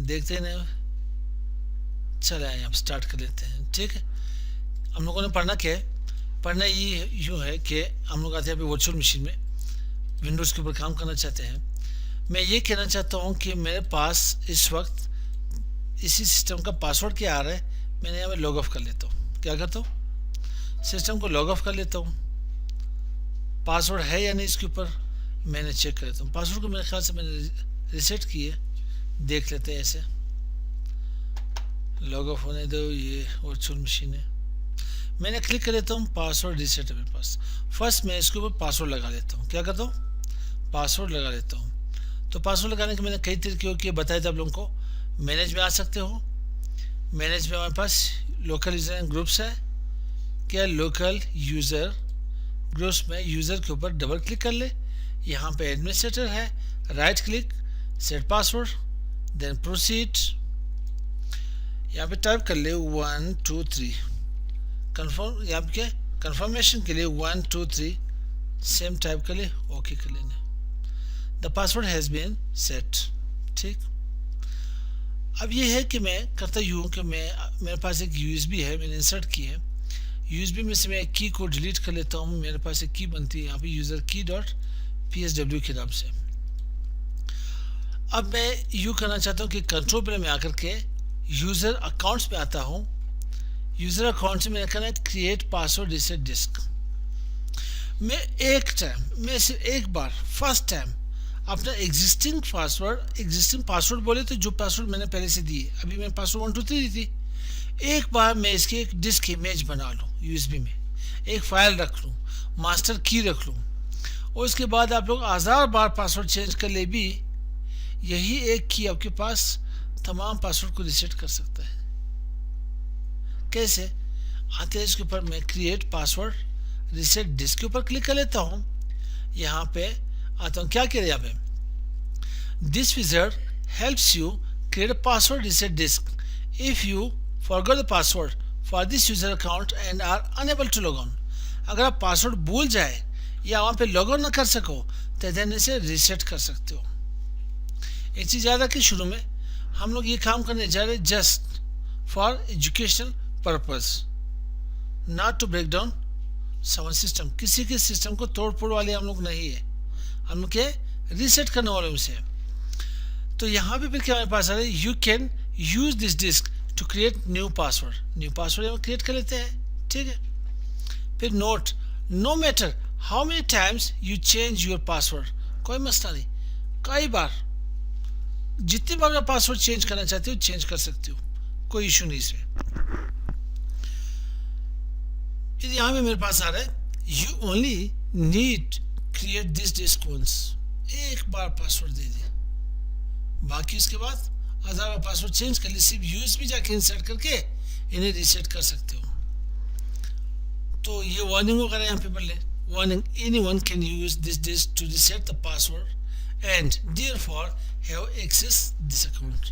देखते हैं ना, चले आए अब स्टार्ट कर लेते हैं। ठीक है, हम लोगों ने पढ़ना क्या है? पढ़ना ये यूँ है कि हम लोग आते हैं अभी वर्चुअल मशीन में, विंडोज़ के ऊपर काम करना चाहते हैं। मैं ये कहना चाहता हूँ कि मेरे पास इस वक्त इसी सिस्टम का पासवर्ड क्या आ रहा है, मैंने यहाँ पे लॉग ऑफ कर लेता हूँ। क्या करता हूँ? सिस्टम को लॉग ऑफ कर लेता हूँ। पासवर्ड है या नहीं इसके ऊपर मैंने चेक कर लेता हूँ। पासवर्ड को मेरे ख्याल से मैंने रिसेट किए, देख लेते हैं। ऐसे लॉग ऑफ होने दो, ये वर्चुअल मशीन है। मैंने क्लिक कर लेता हूँ, पासवर्ड रिसेट है मेरे पास। फर्स्ट मैं इसके ऊपर पासवर्ड लगा लेता हूँ। क्या करता हूँ? पासवर्ड लगा लेता हूँ। तो पासवर्ड लगाने के मैंने कई तरीके किए, बताए थे आप लोगों को। मैनेज में आ सकते हो। मैनेज में हमारे पास लोकल यूज़र एंड ग्रुप्स है। क्या लोकल यूज़र ग्रुप्स में यूज़र के ऊपर डबल क्लिक कर ले, यहाँ पे एडमिनिस्ट्रेटर है, right click, set password, then proceed. यहाँ पे टाइप कर ले 1 2 3, कन्फर्म। यहाँ पे कन्फर्मेशन के लिए 1 2 3 सेम टाइप कर ले, ओके कर लेना। The password has been set. ठीक, अब ये है कि मैं करता यूँ कि मेरे पास एक यूएसबी है, मैंने इंसर्ट की है। यूएसबी में से मैं एक की को डिलीट कर लेता हूँ। मेरे पास एक की बनती है यहाँ पे यूज़र की डॉट psw के नाम से। अब मैं यूँ करना चाहता हूँ कि कंट्रोल पैनल में आकर के यूज़र अकाउंट्स पे आता हूँ। यूज़र अकाउंट से मैंने करना है क्रिएट पासवर्ड रिसेट डिस्क। मैं सिर्फ एक बार फर्स्ट टाइम अपना एग्जिस्टिंग पासवर्ड बोले तो जो पासवर्ड मैंने पहले से दिए, अभी मैंने पासवर्ड 1 2 3 दी थी, एक बार मैं इसकी एक डिस्क इमेज बना लूँ यूएसबी में, एक फाइल रख लूँ, मास्टर की रख लूँ, और उसके बाद आप लोग 1000 बार पासवर्ड चेंज कर ले भी यही एक की आपके पास तमाम पासवर्ड को रिसेट कर सकता है। कैसे? आते हैं इसके ऊपर, मैं क्रिएट पासवर्ड रिसेट डिस्क के ऊपर क्लिक कर लेता हूँ। यहाँ पे आता हूँ, क्या कह रहे हैं यहाँ पे, this wizard helps you create password reset disk if you forgot the password for this user account and are unable to log on. अगर आप पासवर्ड भूल जाए या वहाँ पे लॉग ऑन ना कर सको तो देन इसे रिसेट कर सकते हो। एक चीज़ याद रखिए, शुरू में हम लोग ये काम करने जा रहे just for educational purpose, not to break down someone system. किसी के सिस्टम को तोड़ फोड़ वाले हम लोग नहीं है, हम लोग के रिसेट करने वालों में से। तो यहाँ पे फिर क्या हमारे पास आ रहा है, you can use this disk to create new password हम क्रिएट कर लेते हैं। ठीक है, फिर note, no matter how many times you change your password, कोई मसला नहीं, कई बार जितनी बार आप पासवर्ड चेंज करना चाहते हो चेंज कर सकते हो, कोई इशू नहीं इसमें। फिर यहाँ पे मेरे पास आ रहा है, you only need create this disk once, एक बार पासवर्ड दे दे, बाकी उसके बाद 1000 बार पासवर्ड चेंज कर ले, सिर्फ यूएसबी जाके इंसर्ट करके इन्हें रीसेट कर सकते हो। तो ये वार्निंग वगैरह यहाँ पे पढ़ ले, warning, anyone can use this disk to reset the password and therefore have access this account.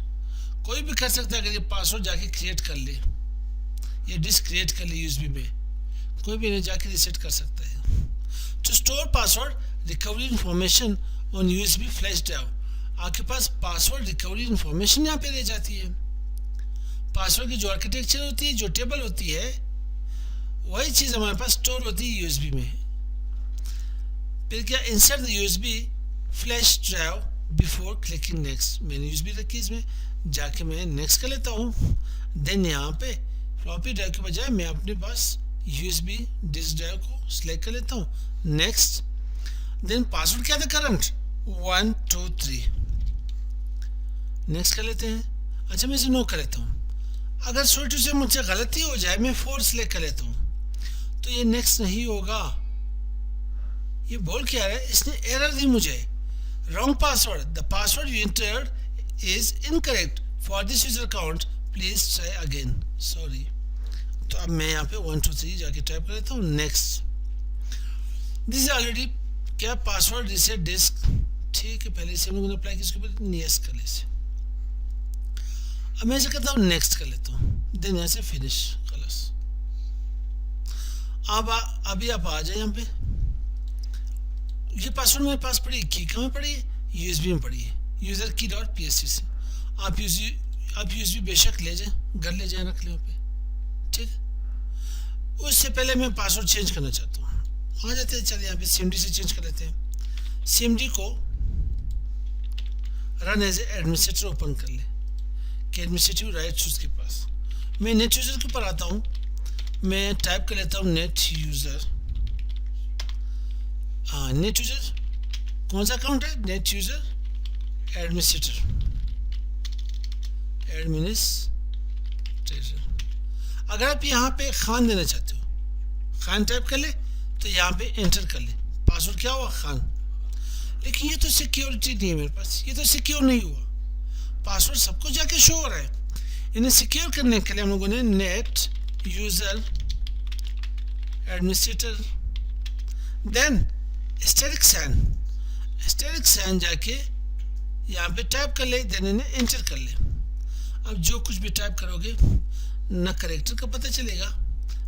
कोई भी कर सकता है, अगर ये पासवर्ड जाके क्रिएट कर ले, ये डिस्क क्रिएट कर ले यूएसबी में, कोई भी इन्हें जाके रीसेट कर सकता है। To store password recovery information on USB flash drive, आपके पास पासवर्ड रिकवरी इंफॉर्मेशन यहाँ पे रह जाती है। पासवर्ड की जो आर्किटेक्चर होती है, जो टेबल होती है, वही चीज़ हमारे पास स्टोर होती है यूएसबी में। फिर क्या, insert the USB flash drive before clicking next, मैंने यूएसबी रखी, इसमें जाके मैं नेक्स्ट कर लेता हूँ। देन यहाँ पे फ्लॉपी ड्राइव के बजाय मैं अपने पास यूएसबी डिस्क ड्राइव को सिलेक्ट कर लेता हूँ, नेक्स्ट। देन पासवर्ड क्या था, करंट 1 2 3, नेक्स्ट कर लेते हैं। अच्छा, मैं इसे नो कर लेता हूँ। अगर छोटे से मुझसे गलती हो जाए, मैं 4 सिलेक्ट कर लेता हूँ, तो ये नेक्स्ट नहीं होगा। ये बोल क्या रहा है, इसने एरर दी मुझे, wrong password, the password you entered is incorrect for this user account, please try again, sorry. तो अब मैं यहाँ पे 1 2 3 जाके टाइप कर लेता हूँ, नेक्स्ट। दिस इज ऑलरेडी क्या, पासवर्ड रिसेट डिस्क। ठीक है, पहले से हम लोगों ने अप्लाई किया, इसके ऊपर यस कर ले। अब मैं ऐसे करता हूँ, नेक्स्ट कर लेता हूँ, देन यहाँ से फिनिश, खलास। अब अभी आप आ जाए यहाँ पे, ये पासवर्ड मेरे पास पड़ी, की कहाँ पड़ी है, यूएसबी में पड़ी है, यूजर की डॉट psc से। आप यूएसबी बेशक ले जाएं, घर ले जाएं, रख लें वहाँ पे, ठीक है। उससे पहले मैं पासवर्ड चेंज करना चाहता हूँ। आ जाते हैं, चलिए यहाँ पे सीएमडी से चेंज कर लेते हैं। सीएमडी को रन एज एडमिनिस्ट्रेटर ओपन कर ले कि एडमिनिस्ट्रेटिव राइट्स उसके पास। मैं नेट यूज़र के ऊपर आता हूँ, मैं टाइप कर लेता हूँ नेट यूज़र। हाँ, नेट यूज़र कौन सा अकाउंट है? नेट यूज़र एडमिनिस्ट्रेटर, अगर आप यहाँ पे खान देना चाहते हो, खान टाइप कर ले, तो यहाँ पे एंटर कर ले। पासवर्ड क्या हुआ? खान। लेकिन ये तो सिक्योरिटी नहीं है मेरे पास, ये तो सिक्योर नहीं हुआ। पासवर्ड सबको जाके शो हो रहा है। इन्हें सिक्योर करने के लिए हम लोगों ने net user administrator then static सैन जाके यहाँ पे टाइप कर ले, देन इन्हें एंटर कर ले। अब जो कुछ भी टाइप करोगे न करेक्टर का पता चलेगा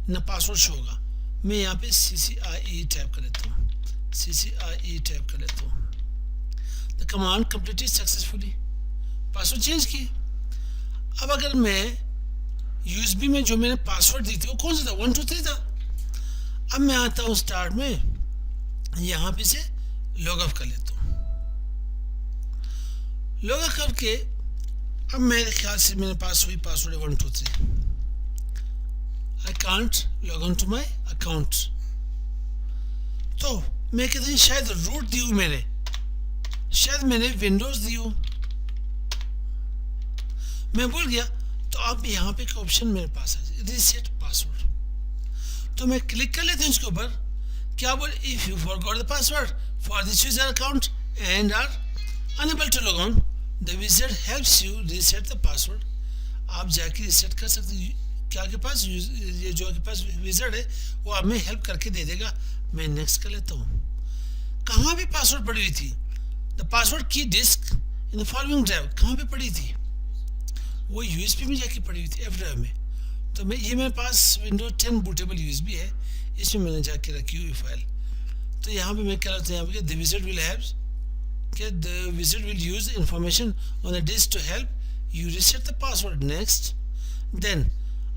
न पासवर्ड शो होगा। मैं यहाँ पे CCIE टाइप कर लेता हूँ, CCIE टाइप कर लेता हूँ। The command completed successfully, password change किए। अब अगर मैं यूएसबी में जो मैंने पासवर्ड दी थी वो कौन सा था? 1 2 3 था। अब मैं आता हूँ स्टार्ट में, यहाँ पे से लॉग ऑफ कर लेता हूँ। लॉग ऑफ करके अब मेरे ख्याल से मेरे पास वही पासवर्ड है 1 2 3। I can't log on to my account. तो मैं कहता हूँ शायद रूट दी हूँ मैंने, शायद मैंने विंडोज दी हूँ, मैं भूल गया। तो अब यहाँ पे एक ऑप्शन मेरे पास है, रीसेट पासवर्ड। तो मैं क्लिक कर लेता हूँ इसके ऊपर। क्या बोल? If you forgot the password for this user account and are unable to log on, the wizard helps you reset the password. आप जाके रीसेट कर सकते हो। क्या आपके पास ये जो आपके पास विज़ार्ड है वो आप में हेल्प करके दे देगा। मैं नेक्स्ट कर लेता हूँ। कहाँ पे पासवर्ड पड़ी हुई थी? द पासवर्ड की disk in the following drive. कहाँ पे पड़ी थी? वो यूएसबी में जाके पड़ी हुई थी, एफ ड्राइव में। तो मैं ये मेरे पास विंडोज 10 बूटेबल यूएसबी है, इसमें मैंने जाके रखी हुई फाइल। तो यहाँ पे मैं क्या करता हूँ, यहाँ पे द विज़ार्ड विल हैव कि the wizard will use information on the disk to help you reset the password. Next then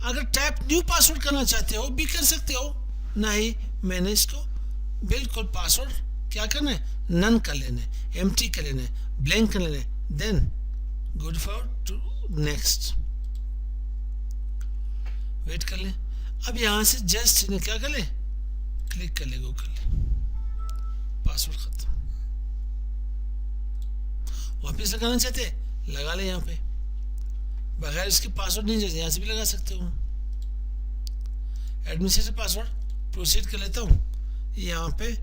अगर टाइप न्यू पासवर्ड करना चाहते हो भी कर सकते हो। नहीं, मैंने इसको बिल्कुल पासवर्ड क्या करना है? नन कर लेना है, एम्प्टी कर लेना है, ब्लैंक कर लेना है। Then good for to next, wait कर लें। अब यहाँ से जस्ट इन्हें क्या कर ले? क्लिक कर ले, गो कर ले, पासवर्ड खत्म। वापिस लगाना चाहते लगा ले, यहाँ पे बगैर इसके पासवर्ड नहीं जाते, यहाँ से भी लगा सकते हो। एडमिनिस्ट्रेटर पासवर्ड प्रोसीड कर लेता हूँ, यहाँ पे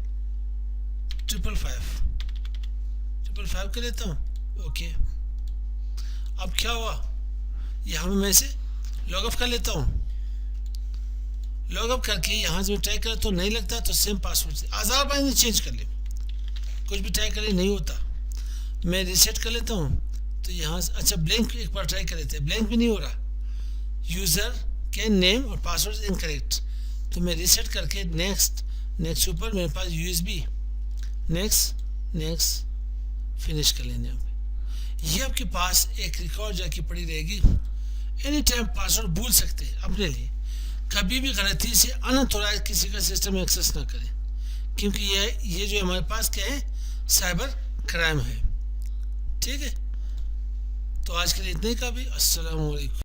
555 कर लेता हूँ। ओके, अब क्या हुआ? यहाँ पे मैं इसे लॉग ऑफ कर लेता हूँ। लॉग ऑफ करके यहाँ से मैं ट्राई करता तो नहीं लगता, तो सेम पासवर्ड से 1000 बार में चेंज कर ले, कुछ भी ट्राई करे नहीं होता। मैं रीसेट कर लेता हूँ। तो यहाँ से अच्छा ब्लैंक एक बार ट्राई कर लेते हैं, ब्लैंक भी नहीं हो रहा। यूज़र के नेम और पासवर्ड इनकरेक्ट। तो मैं रीसेट करके नेक्स्ट ऊपर मेरे पास यूएसबी, नेक्स्ट फिनिश कर लेने। ये आपके पास एक रिकॉर्ड जाके पड़ी रहेगी। एनी टाइम पासवर्ड भूल सकते हैं अपने लिए। कभी भी गलती से अनऑथोराइज्ड किसी का सिस्टम एक्सेस ना करें, क्योंकि ये जो हमारे पास क्या है? साइबर क्राइम है। ठीक है, तो आज के लिए इतने का भी। अस्सलाम वालेकुम।